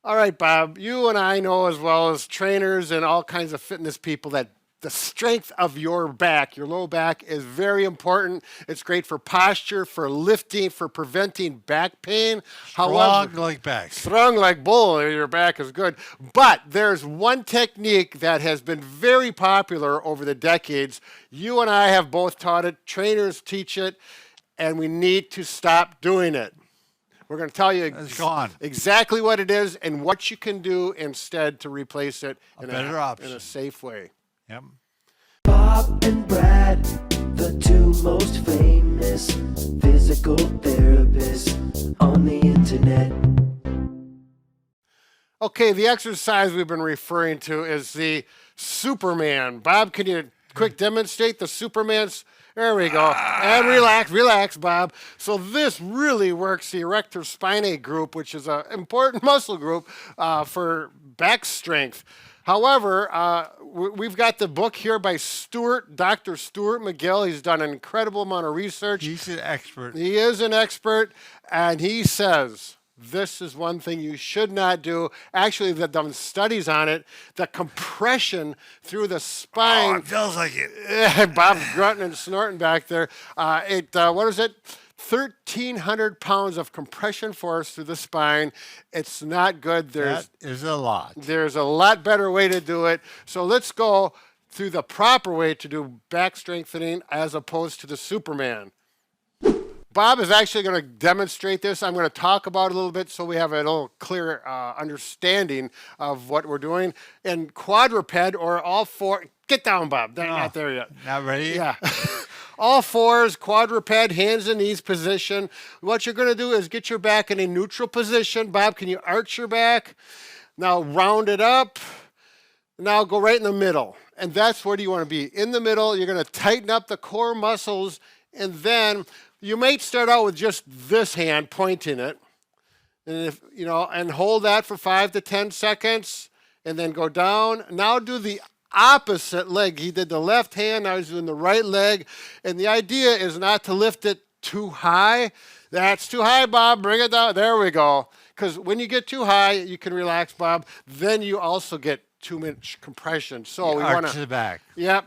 All right, Bob, you and I know as well as trainers and all kinds of fitness people that the strength of your back, your low back, is very important. It's great for posture, for lifting, for preventing back pain. Strong like backs. Strong like bull, your back is good. But there's one technique that has been very popular over the decades. You and I have both taught it, trainers teach it, and we need to stop doing it. We're going to tell you exactly what it is and what you can do instead to replace it in a safe way. Yep. Bob and Brad, the two most famous physical therapists on the internet. Okay, the exercise we've been referring to is the Superman. Bob, can you quick demonstrate the Superman's? There we go. And relax, Bob. So this really works the erector spinae group, which is an important muscle group for back strength. However, we've got the book here by Dr. Stuart McGill. He's done an incredible amount of research. He's an expert. He is an expert, and he says this is one thing you should not do. Actually, they've done studies on it. The compression through the spine. Oh, it feels like it. Bob's grunting and snorting back there. What is it? 1,300 pounds of compression force through the spine. It's not good. That is a lot. There's a lot better way to do it. So let's go through the proper way to do back strengthening as opposed to the Superman. Bob is actually going to demonstrate this. I'm going to talk about it a little bit so we have a little clear understanding of what we're doing. And quadruped, or all four, get down, Bob. They're not there yet. Not ready? Yeah. All fours, quadruped, hands and knees position. What you're going to do is get your back in a neutral position. Bob, can you arch your back? Now round it up. Now go right in the middle. And that's where you want to be. In the middle, you're going to tighten up the core muscles, and then you might start out with just this hand pointing it, and hold that for 5 to 10 seconds, and then go down. Now do the opposite leg. He did the left hand, now he's doing the right leg, and the idea is not to lift it too high. That's too high, Bob. Bring it down. There we go. Because when you get too high, you can relax, Bob. Then you also get too much compression. So we want to the back. Yep.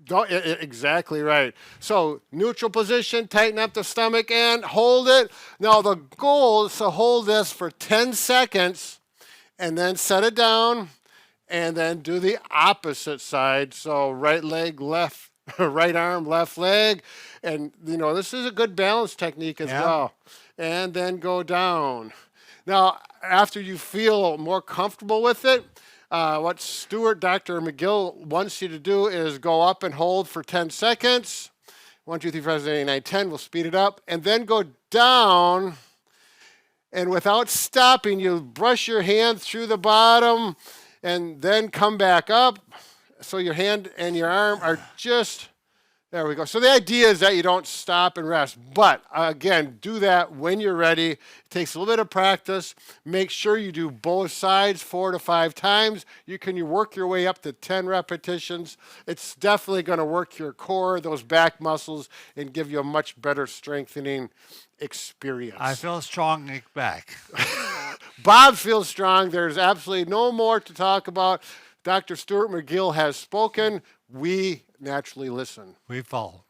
Exactly right. So neutral position, tighten up the stomach and hold it. Now the goal is to hold this for 10 seconds and then set it down and then do the opposite side. So right leg, left, right arm, left leg. And this is a good balance technique as well. And then go down. Now, after you feel more comfortable with it, what Dr. McGill wants you to do is go up and hold for 10 seconds. 1, 2, 3, 4, 5, 6, 7, 8, 9, 10. We'll speed it up. And then go down. And without stopping, you brush your hand through the bottom and then come back up. So your hand and your arm are just... There we go. So the idea is that you don't stop and rest. But, again, do that when you're ready. It takes a little bit of practice. Make sure you do both sides 4 to 5 times. You work your way up to 10 repetitions. It's definitely going to work your core, those back muscles, and give you a much better strengthening experience. I feel strong back. Bob feels strong. There's absolutely no more to talk about. Dr. Stuart McGill has spoken. We naturally listen. We follow.